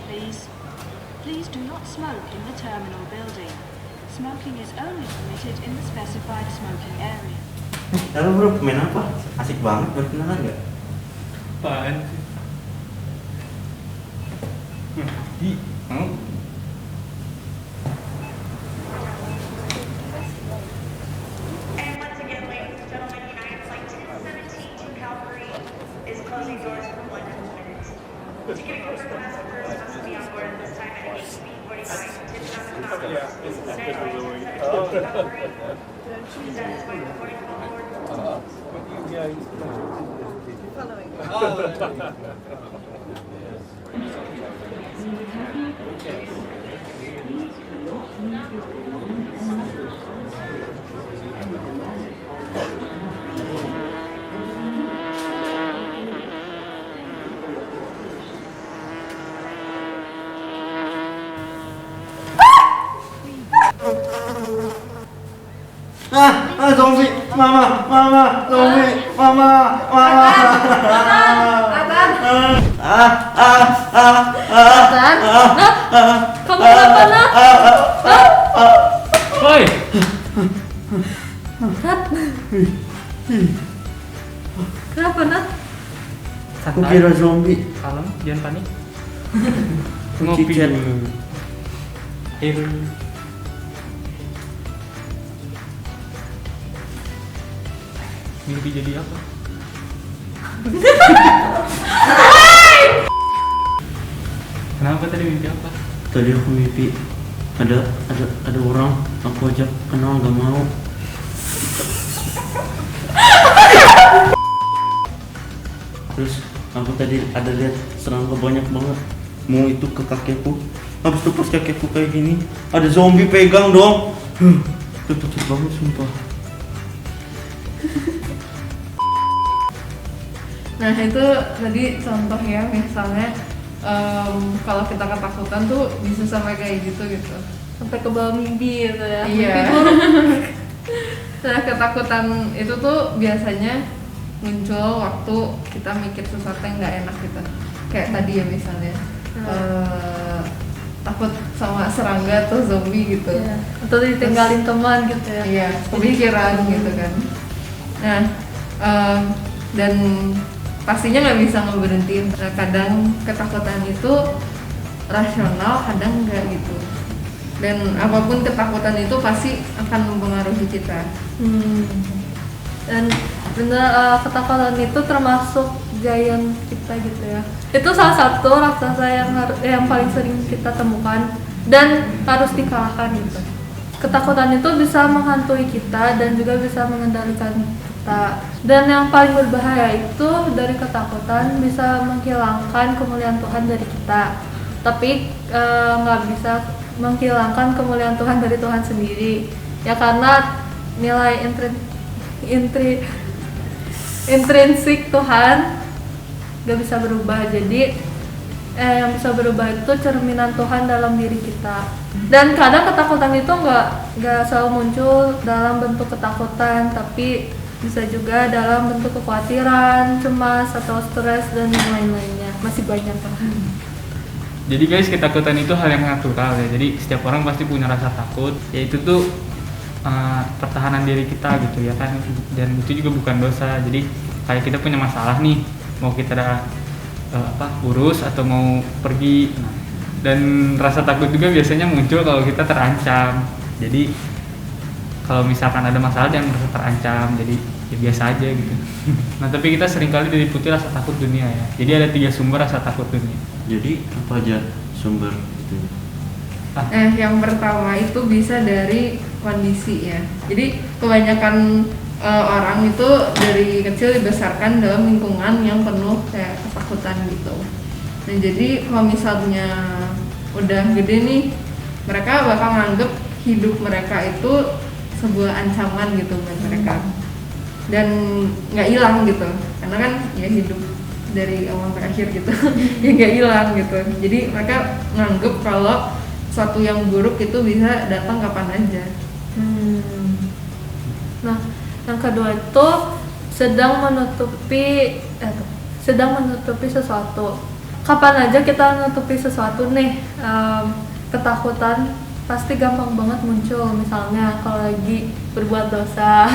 please. Please do not smoke in the terminal building. Smoking is only permitted in the specified smoking area. Halo bro, main apa? Asik banget, berkenalan nggak? Apaan sih? Mau? And once again, ladies and gentlemen, United Flight 1017 to Calgary is closing doors for 1 minute. Ticketing for passengers must be on board at this time at gate B49. Tips on the counter. United Flight 1017 to Calgary. Is that is going to boarding call board? Zombie, mama, zombie, mama. Nathan? Kamu kenapa, Nat? Woi! Nat? Kenapa, Nat? Aku kira zombie. Kalem, jangan panik. Kunci Ngopi chat. dulu. Air. Mimpi jadi apa? Kenapa tadi mimpi apa? Tadi aku mimpi ada orang aku ajak kenal nggak mau. Terus aku tadi ada lihat serangga banyak banget mau itu ke kakiku. Habis itu pas kakiku kayak gini ada zombie pegang dong. Itu takut banget sumpah. Nah itu tadi contoh ya, misalnya kalau kita ketakutan tuh bisa sampai kayak gitu. Sampai ke bawah mimpi gitu ya. Iya. Mimpi buruk. Nah ketakutan itu tuh biasanya muncul waktu kita mikir sesuatu yang nggak enak gitu. Kayak tadi ya misalnya takut sama serangga atau zombie gitu. Iya. Atau ditinggalin teman gitu ya. Iya, kepikiran gitu kan. Nah, dan pastinya nggak bisa ngeberhentiin. Nah, kadang ketakutan itu rasional, kadang enggak gitu. Dan apapun ketakutan itu pasti akan mempengaruhi kita. Dan bener ketakutan itu termasuk giant kita gitu ya. Itu salah satu raksasa yang paling sering kita temukan dan harus dikalahkan gitu. Ketakutan itu bisa menghantui kita dan juga bisa mengendalikan kita. Dan yang paling berbahaya itu dari ketakutan bisa menghilangkan kemuliaan Tuhan dari kita. Tapi nggak bisa menghilangkan kemuliaan Tuhan dari Tuhan sendiri. Ya karena nilai intrinsik Tuhan gak bisa berubah. Jadi yang bisa berubah itu cerminan Tuhan dalam diri kita. Dan kadang ketakutan itu nggak selalu muncul dalam bentuk ketakutan, tapi bisa juga dalam bentuk kekhawatiran, cemas atau stres dan yang lain-lainnya. Masih banyak kan. Jadi guys, ketakutan itu hal yang natural ya. Jadi setiap orang pasti punya rasa takut. Yaitu tuh pertahanan diri kita gitu ya kan. Dan itu juga bukan dosa. Jadi kayak kita punya masalah nih, mau kita urus atau mau pergi. Dan rasa takut juga biasanya muncul kalau kita terancam. Jadi kalau misalkan ada masalah jangan merasa terancam. Jadi ya biasa aja gitu. Nah tapi kita seringkali diliputi rasa takut dunia ya. Jadi ada 3 sumber rasa takut dunia. Jadi apa aja sumber itu? Nah, yang pertama itu bisa dari kondisi ya. Jadi kebanyakan orang itu dari kecil dibesarkan dalam lingkungan yang penuh kayak ketakutan gitu. Nah, jadi kalau misalnya udah gede nih, mereka bakal nganggep hidup mereka itu sebuah ancaman gitu buat mereka. Dan nggak hilang gitu. Karena kan ya hidup dari awal berakhir gitu. Ya nggak hilang gitu. Jadi mereka nganggep kalau sesuatu yang buruk itu bisa datang kapan aja. Nah, yang kedua itu sedang menutupi sesuatu. kapan aja kita nutupi sesuatu nih, ketakutan pasti gampang banget muncul. Misalnya kalau lagi berbuat dosa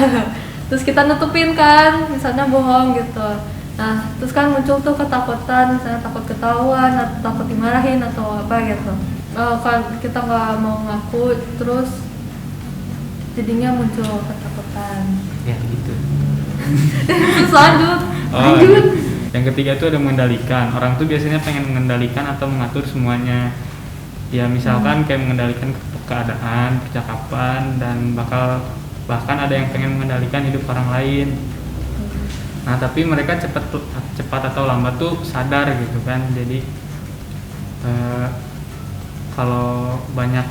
terus kita nutupin kan, misalnya bohong gitu. Nah terus kan muncul tuh ketakutan, misalnya takut ketahuan atau takut dimarahin atau apa gitu. Kalau kita nggak mau ngaku, terus jadinya muncul ketakutan. Ya gitu. Terus lanjut. Yang ketiga itu ada mengendalikan. Orang tuh biasanya pengen mengendalikan atau mengatur semuanya. Ya misalkan kayak mengendalikan keadaan, percakapan, dan bahkan ada yang pengen mengendalikan hidup orang lain. Nah tapi mereka cepat atau lambat tuh sadar gitu kan. Jadi kalau banyak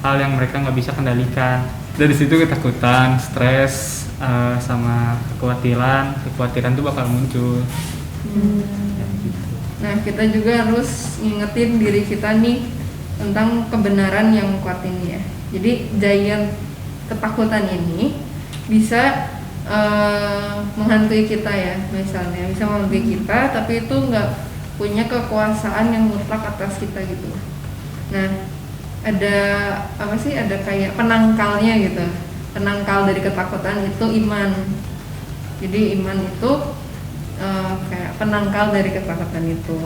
hal yang mereka nggak bisa kendalikan, dari situ ketakutan, stres, sama kekhawatiran tuh bakal muncul. Ya, gitu. Nah, kita juga harus ngingetin diri kita nih tentang kebenaran yang kuat ini ya. Jadi giant ketakutan ini bisa menghantui kita ya, misalnya bisa menghantui kita, tapi itu nggak punya kekuasaan yang mutlak atas kita gitu. Nah, ada apa sih? Ada kayak penangkalnya gitu. Penangkal dari ketakutan itu iman. Jadi iman itu kayak penangkal dari ketakutan itu.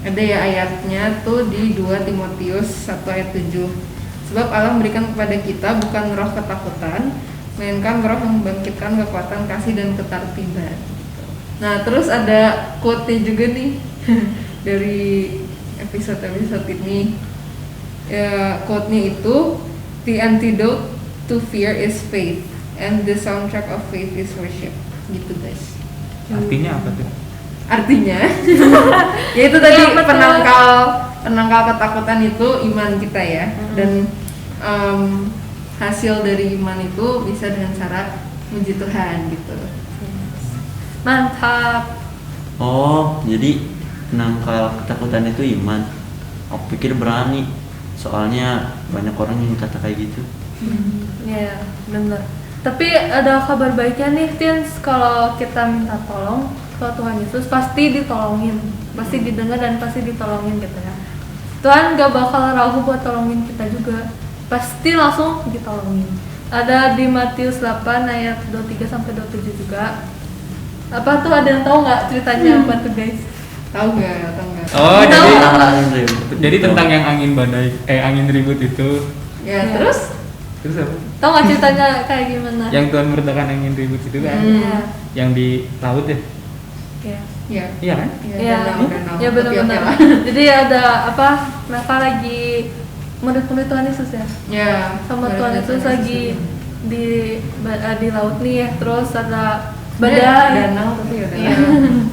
Ada ya ayatnya tuh di 2 Timotius 1 ayat 7. Sebab Allah memberikan kepada kita bukan roh ketakutan, melainkan roh yang membangkitkan kekuatan kasih dan ketertiban. Nah terus ada quote-nya juga nih dari episode ini. Ya, quote-nya itu, the antidote to fear is faith, and the soundtrack of faith is worship. Gitu guys. Artinya apa tuh? Artinya, ya itu tadi penangkal ketakutan itu iman kita ya, dan hasil dari iman itu bisa dengan cara puji Tuhan gitu. Mantap. Oh, jadi penangkal ketakutan itu iman. Aku pikir berani, soalnya banyak orang yang kata kayak gitu. Ya, bener. Tapi ada kabar baiknya nih, Tins. Kalau kita minta tolong ke Tuhan Yesus, pasti ditolongin, pasti didengar dan pasti ditolongin gitu ya. Tuhan gak bakal ragu buat tolongin kita juga, pasti langsung ditolongin. Ada di Matius 8 ayat 23-27 juga. Apa tuh, ada yang tahu nggak ceritanya apa tuh guys? Tahu nggak? Oh, Jadi jadi tentang yang angin ribut itu. Ya, Ya. terus apa? Tahu nggak ceritanya kayak gimana? Yang Tuhan meredakan angin ribut itu kan? Ya. Yang di laut ya? Ya. ya, Iya kan? Ya, danau. ya Tapi benar-benar. oke lah. Jadi ada apa? Mereka lagi murid-murid Tuhan Yesus ya, Ya, sama Tuhan Yesus lagi di laut nih ya. Terus ada badai badai. danau tapi ya Iya. danau.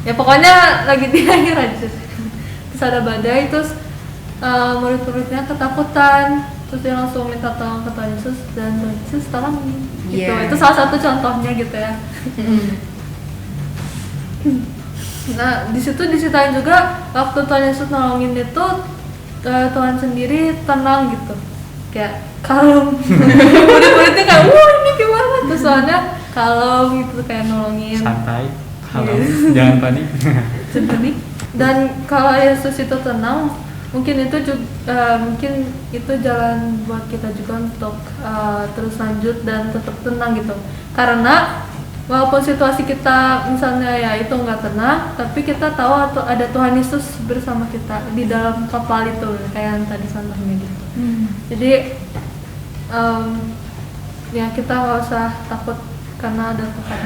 Ya pokoknya lagi di akhir aja. Terus ada badai, terus murid-muridnya ketakutan. Terus dia langsung minta tolong ke Tuhan Yesus dan Tuhan Yesus tolong gitu. Iya. Itu salah satu contohnya gitu ya. Nah, di situ diceritain juga waktu Tuhan Yesus nolongin itu Tuhan sendiri tenang gitu. Kayak kalem. Murid-muridnya kayak, "Wah, ini gimana?" Terus soalnya kalem gitu kayak nolongin. Santai, halal, Yes. jangan panik. Sebenarnya. Dan kalau Yesus itu tenang, mungkin itu juga mungkin itu jalan buat kita juga untuk terus lanjut dan tetap tenang gitu. Karena walaupun situasi kita misalnya ya itu nggak tenang, tapi kita tahu atau ada Tuhan Yesus bersama kita di dalam kapal itu, kayak yang tadi contohnya gitu. Jadi ya kita nggak usah takut karena ada Tuhan.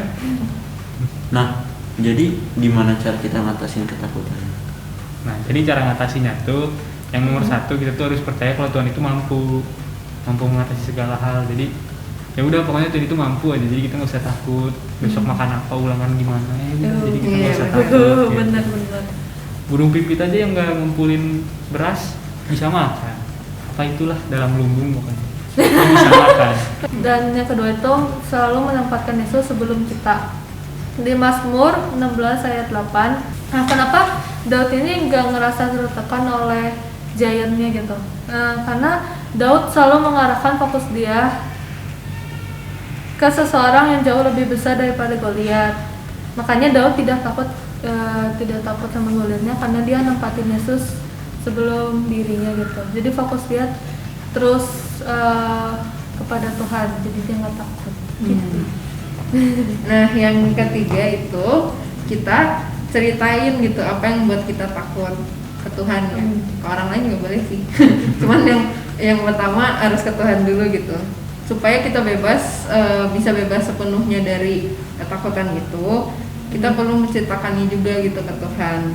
Nah, jadi gimana cara kita ngatasin ketakutan? Nah, jadi cara ngatasinya tuh yang nomor satu, kita tuh harus percaya kalau Tuhan itu mampu mengatasi segala hal. Jadi ya udah, pokoknya Tuhan itu mampu aja, jadi kita nggak usah takut besok makan apa, ulangan gimana ya udah, jadi kita nggak usah takut gitu. Bener-bener. Burung pipit aja yang nggak ngumpulin beras bisa makan, apa itulah dalam lumbung pokoknya bisa makan. Dan yang kedua itu selalu menempatkan Yesus sebelum kita. Di Mazmur 16 ayat 8. Nah, kenapa Daud ini nggak ngerasa tertekan oleh giantnya gitu? Karena Daud selalu mengarahkan fokus dia ke seseorang yang jauh lebih besar daripada Goliat. Makanya Daud tidak takut tidak takut sama gulirnya karena dia nempatin Yesus sebelum dirinya gitu. Jadi fokus dia terus kepada Tuhan, jadi dia nggak takut. Gitu. Nah, yang ketiga itu kita ceritain gitu apa yang buat kita takut ke Tuhan ya. Ke orang lain juga boleh sih. Cuman yang pertama harus ke Tuhan dulu gitu. Supaya kita bebas, bisa bebas sepenuhnya dari ketakutan itu, kita perlu menceritakannya juga gitu ke Tuhan.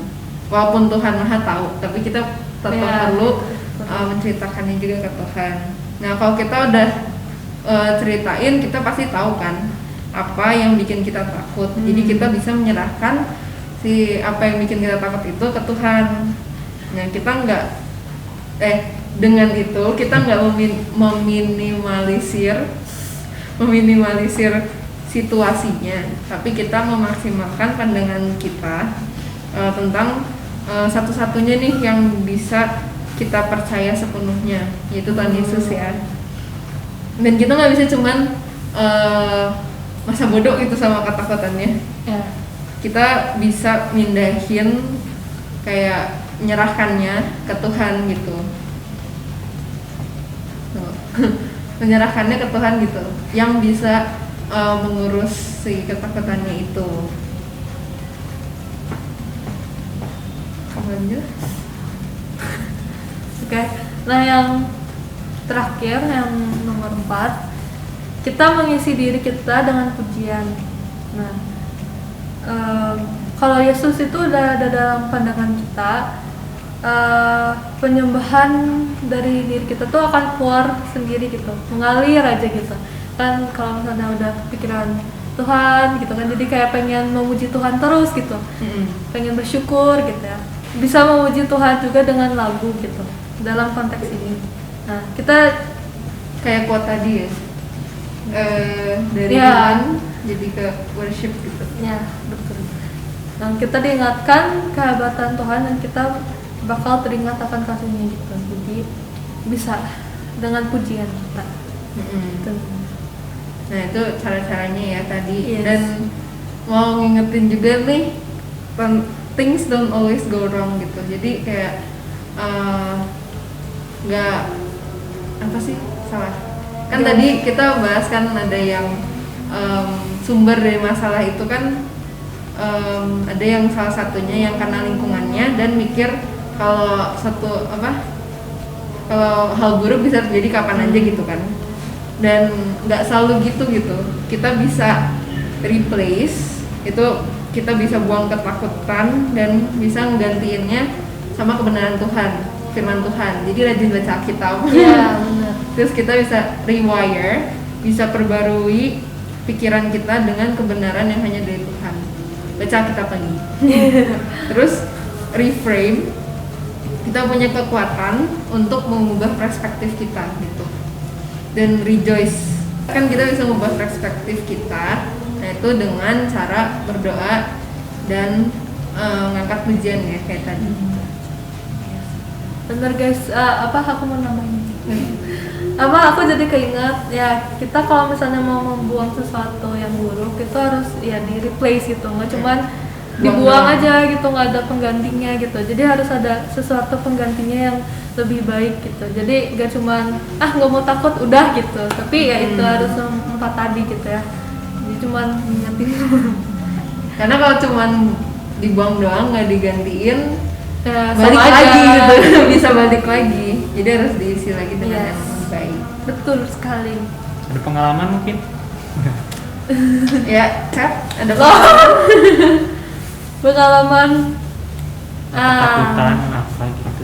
Walaupun Tuhan Maha tahu, tapi kita tetap perlu menceritakannya juga ke Tuhan. Nah, kalau kita udah ceritain, kita pasti tahu kan apa yang bikin kita takut. Jadi kita bisa menyerahkan si apa yang bikin kita takut itu ke Tuhan. Nah, kita dengan itu kita nggak meminimalisir situasinya, tapi kita memaksimalkan pandangan kita tentang satu-satunya nih yang bisa kita percaya sepenuhnya, yaitu Tuhan Yesus ya. Dan kita nggak bisa cuman masa bodoh gitu sama ketakutannya. Ya. Kita bisa mindahin kayak menyerahkannya ke Tuhan gitu. Menyerahkannya ke Tuhan gitu, yang bisa mengurus si ketakutannya itu. Lanjut. Oke. Nah, yang terakhir, yang nomor 4, kita mengisi diri kita dengan pujian. Nah, kalau Yesus itu udah ada dalam pandangan kita, penyembahan dari diri kita tuh akan keluar sendiri gitu, mengalir aja gitu. Kan kalau misalnya udah pikiran Tuhan gitu kan, jadi kayak pengen memuji Tuhan terus gitu, pengen bersyukur gitu ya. Bisa memuji Tuhan juga dengan lagu gitu dalam konteks ini. Nah, kita Kayak quote tadi ya, dari Ya. Tuhan jadi ke worship gitu. ya betul. Dan kita diingatkan kehebatan Tuhan dan kita bakal teringat akan kasih-Nya gitu. Jadi bisa dengan pujian kita. Gitu. Nah, itu cara-caranya ya tadi. Yes. Dan mau ngingetin juga nih, things don't always go wrong gitu. Jadi kayak nggak apa sih salah. Kan Nggak. tadi kita bahas kan ada yang sumber dari masalah itu kan ada yang salah satunya yang karena lingkungannya dan mikir kalau kalau hal buruk bisa terjadi kapan aja gitu kan. Dan nggak selalu gitu. Kita bisa replace itu, kita bisa buang ketakutan dan bisa menggantiinnya sama kebenaran Tuhan, firman Tuhan. Jadi rajin baca Alkitab. Iya, benar. Terus kita bisa rewire, bisa perbarui pikiran kita dengan kebenaran yang hanya dari Tuhan. Baca Alkitab lagi. Terus reframe, kita punya kekuatan untuk mengubah perspektif kita gitu. Dan rejoice, kan kita bisa mengubah perspektif kita, nah itu dengan cara berdoa dan ngangkat pujian ya kayak tadi. Bener guys, aku mau nambahin. Aku jadi keinget ya, kita kalau misalnya mau membuang sesuatu yang buruk itu harus ya di replace gitu, nggak cuman dibuang aja gitu, nggak ada penggantinya gitu. Jadi harus ada sesuatu penggantinya yang lebih baik gitu. Jadi nggak cuman nggak mau takut udah gitu, tapi ya itu harus 4 tadi gitu ya. Jadi cuman ngingetin. Karena kalau cuman dibuang doang nggak digantiin, Ya, balik sama lagi aja. gitu. Bisa balik lagi. Jadi harus diisi lagi dengan Yes. yang baik. Betul sekali. Ada pengalaman mungkin? Ya, Cat, ada Pengalaman Ketakutan apa gitu?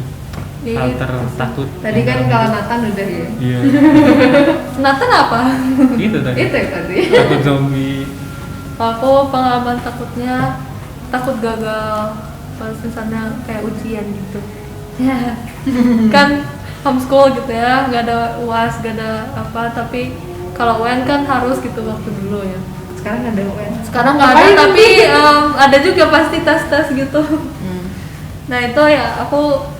Di- Hal tertakut. Tadi kan kalau Nathan udah ya. Iya. Nathan apa? Gitu tadi. Itu ya tadi. Takut zombie. Aku pengalaman takutnya takut gagal pas misalnya kayak ujian gitu. Ya, kan homeschool gitu ya, nggak ada UAS, nggak ada apa. Tapi kalau UN kan harus gitu waktu dulu ya. Sekarang ada UN. Sekarang nggak ada, Ngapain? tapi ada juga pasti tes-tes gitu. Nah itu ya aku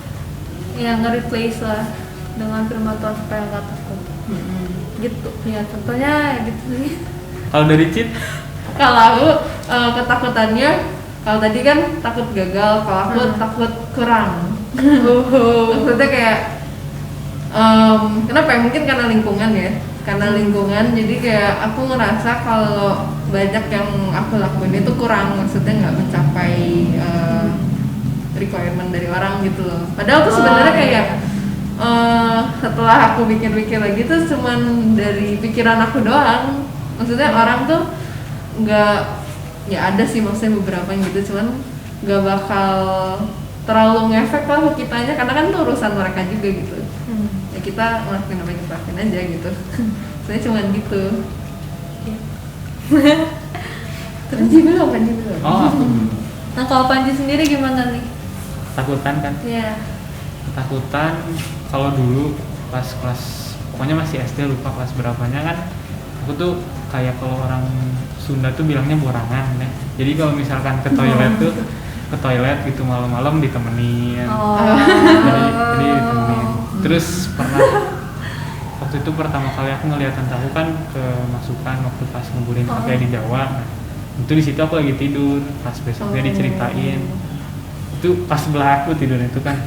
yang nge-replace lah dengan firman Tuhan supaya nggak takut. Gitu ya, contohnya ya gitu sih. Kalau dari Cid, Kalau aku ketakutannya Kalau tadi kan takut gagal, kalau aku takut kurang. Maksudnya kayak kenapa ya? Mungkin karena lingkungan ya. Karena lingkungan, jadi kayak aku ngerasa kalau banyak yang aku lakuin itu kurang, maksudnya nggak mencapai requirement dari orang gitu loh. Padahal tuh sebenarnya kayak setelah aku pikir-pikir lagi tuh cuman dari pikiran aku doang. Maksudnya orang tuh nggak, ya ada sih maksudnya beberapa yang gitu, cuman nggak bakal terlalu ngefek lah ke kitanya karena kan itu urusan mereka juga gitu. Ya kita ngelakuin apa yang kita lakuin aja gitu. Saya cuman gitu. Panji belum. Oh, aku dulu. Nah kalau Panji sendiri gimana nih? Ketakutan kan? Iya. Ketakutan kalau dulu pas kelas, pokoknya masih SD, lupa kelas berapanya kan, aku tuh kayak kalau orang Sunda tuh bilangnya borangan ya. Jadi kalau misalkan ke toilet gitu malam-malam ditemenin. Jadi ditemenin. Terus pernah waktu itu pertama kali aku ngeliat tante aku kan kemasukan waktu pas nguburin kakek di Jawa. Nah, itu di situ aku lagi tidur, pas besoknya diceritain. Itu pas sebelah aku tidur itu kan.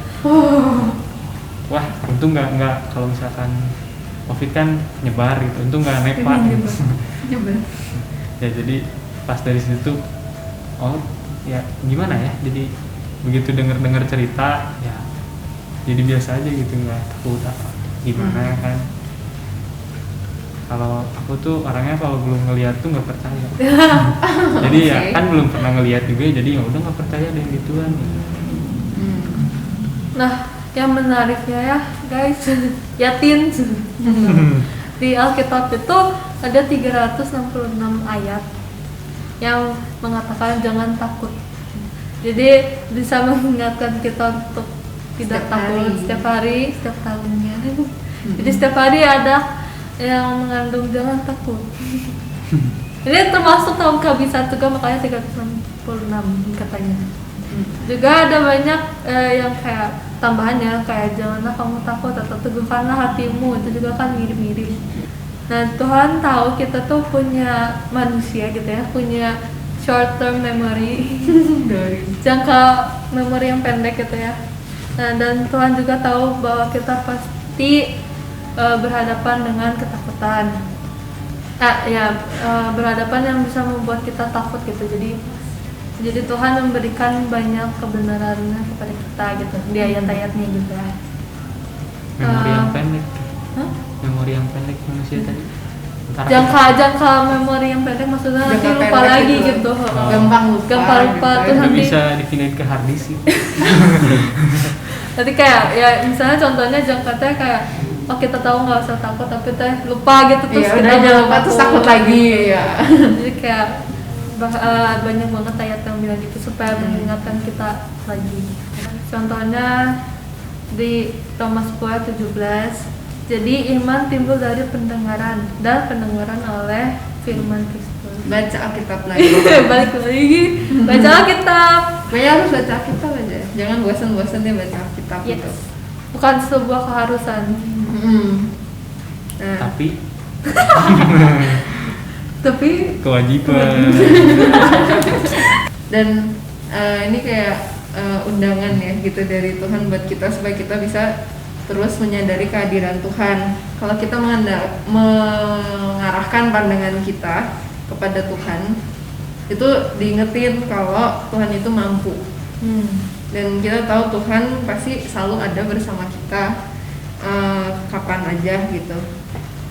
Wah, untung nggak kalau misalkan COVID kan nyebar gitu, untung nggak nepat gitu. Ya jadi pas dari situ oh ya gimana ya, jadi begitu dengar cerita ya jadi biasa aja gitu, nggak takut apa gimana kan. Kalau aku tuh orangnya kalau belum ngeliat tuh nggak percaya. Jadi ya kan belum pernah ngeliat juga, jadi ya udah nggak percaya deh gituan. Nah, yang menariknya ya guys, yatin di Alkitab itu ada 366 ayat yang mengatakan jangan takut. Jadi bisa mengingatkan kita untuk tidak takut setiap hari, setiap tahunnya. Jadi setiap hari ada yang mengandung jangan takut. Ini termasuk tahun kehabisan juga, makanya 366 katanya. Juga ada banyak yang kayak tambahannya kayak janganlah kamu takut atau teguhkanlah hatimu, itu juga kan mirip-mirip. Nah Tuhan tahu kita tuh punya manusia gitu ya, punya short term memory dari jangka memori yang pendek gitu ya. Nah dan Tuhan juga tahu bahwa kita pasti berhadapan dengan ketakutan. Berhadapan yang bisa membuat kita takut gitu. Jadi Tuhan memberikan banyak kebenarannya kepada kita gitu di ayat-ayatnya gitu ya. Memori yang pendek. Memori yang pendek manusia tadi. Jangka memori yang pendek maksudnya nanti lupa lagi gitu. Gampang lupa tuh Itu nanti. bisa dipindahin ke hard disk gitu. Nanti kayak ya misalnya contohnya jangkanya kayak kita tahu nggak usah takut tapi teh lupa gitu terus iya, kita udah jangan lupa terus takut lagi ya. Jadi kayak banyak banget ayat yang bilang gitu supaya mengingatkan kita lagi. Contohnya di Roma 10:17. Jadi iman timbul dari pendengaran dan pendengaran oleh firman Kristus. Baca Alkitab lagi. Balik lagi. Baca Alkitab. Kayaknya harus baca Alkitab aja. Jangan bosan-bosan deh baca Alkitab gitu. Bukan sebuah keharusan. Nah. Tapi kewajiban. Dan ini kayak undangan ya gitu dari Tuhan buat kita supaya kita bisa terus menyadari kehadiran Tuhan. Kalau kita mengarahkan pandangan kita kepada Tuhan, itu diingetin kalau Tuhan itu mampu. Dan kita tahu Tuhan pasti selalu ada bersama kita kapan aja gitu.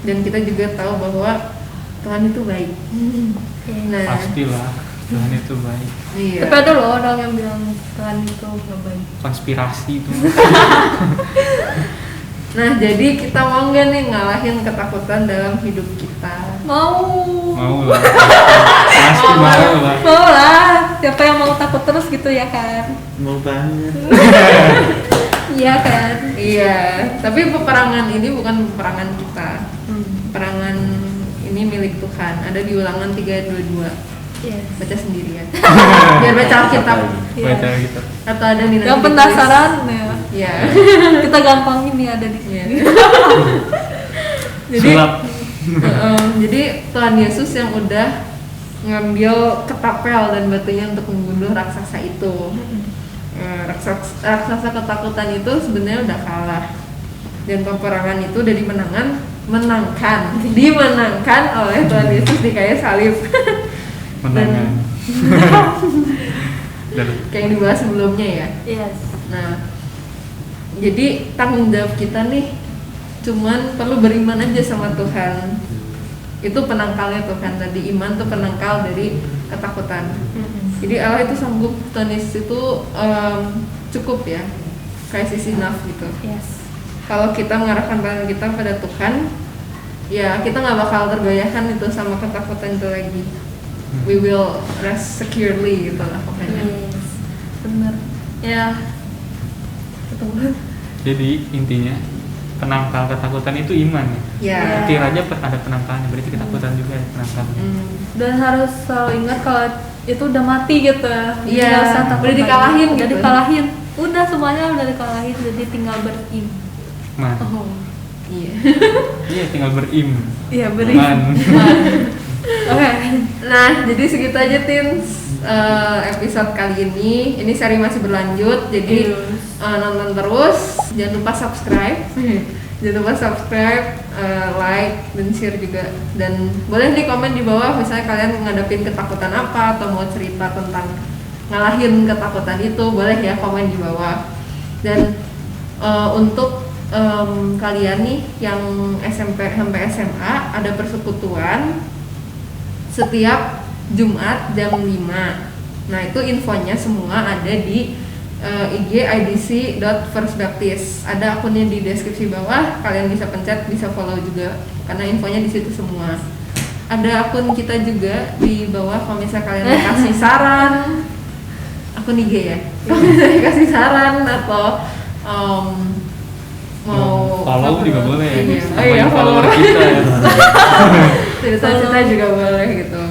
Dan kita juga tahu bahwa Tuhan itu baik. Nah, pastilah Tuhan itu baik. Iya. Tapi ada loh orang yang bilang Tuhan itu gak baik. Konspirasi itu. Nah, jadi kita mau nggak nih ngalahin ketakutan dalam hidup kita? Mau lah. Pasti mau lah. Mau lah. Siapa yang mau takut terus gitu ya kan? Mau banget. Iya kan? Iya. Tapi peperangan ini bukan peperangan kita. Peperangan ini milik Tuhan. Ada di Ulangan 3:22. Yes. Baca sendirian. Biar baca Alkitab. Baca gitu. Atau ada di Yang penasaran ya. Iya. Kita gampang ini ada di sini. Jadi Sulap. jadi Tuhan Yesus yang udah ngambil ketapel dan batunya untuk membunuh raksasa itu. Raksasa ketakutan itu sebenarnya udah kalah dan peperangan itu udah dimenangkan oleh Tuhan Yesus di kayu salib. Menangan. Kayak yang dibahas sebelumnya ya. Yes. Nah, jadi tanggung jawab kita nih cuman perlu beriman aja sama Tuhan. Itu penangkalnya Tuhan tadi, iman tuh penangkal dari ketakutan. Jadi Allah itu sanggup, Tuhan Yesus itu cukup ya, crisis enough gitu. Yes. Kalau kita mengarahkan tangan kita pada Tuhan, ya kita nggak bakal tergoyahkan itu sama ketakutan itu lagi. We will rest securely gitu lah pokoknya. Yes. Bener. Ya. Betul. Jadi intinya penangkal ketakutan itu iman ya. Ya. Petir aja ada penangkalnya, berarti ketakutan juga ada penangkalnya. Dan harus selalu ingat kalau itu udah mati gitu. Iya, Nggak usah takut udah lagi. dikalahin Udah gitu. dikalahin. Udah semuanya udah dikalahin, jadi tinggal berim. Man. Oh. Iya. Iya, tinggal berim. Iya, berim. Man. Oke. Nah, jadi segitu aja Tins episode kali ini. Ini seri masih berlanjut, jadi nonton terus. Jangan lupa subscribe. Jangan lupa subscribe, like, dan share juga. Dan boleh di komen di bawah misalnya kalian ngadepin ketakutan apa atau mau cerita tentang ngalahin ketakutan itu, boleh ya komen di bawah. Dan untuk kalian nih yang SMP sampai SMA ada persekutuan setiap Jumat jam 5. Nah, itu infonya semua ada di IG idc.firstbaptist. Ada akunnya di deskripsi bawah, kalian bisa pencet, bisa follow juga karena infonya di situ semua. Ada akun kita juga di bawah kalau misalnya kalian mau kasih saran, akun IG ya. Kalau misalnya kasih saran atau mau follow juga boleh ya. Iya. Sama yang follower kita ya. Cerita-cerita juga boleh gitu.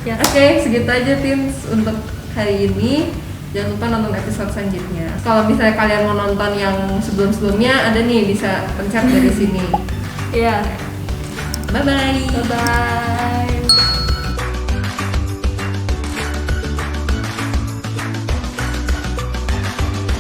Ya. Oke, segitu aja Tins untuk hari ini. Jangan lupa nonton episode selanjutnya. Kalau misalnya kalian mau nonton yang sebelum-sebelumnya ada nih, bisa pencet dari sini. Iya. Bye bye. Bye bye.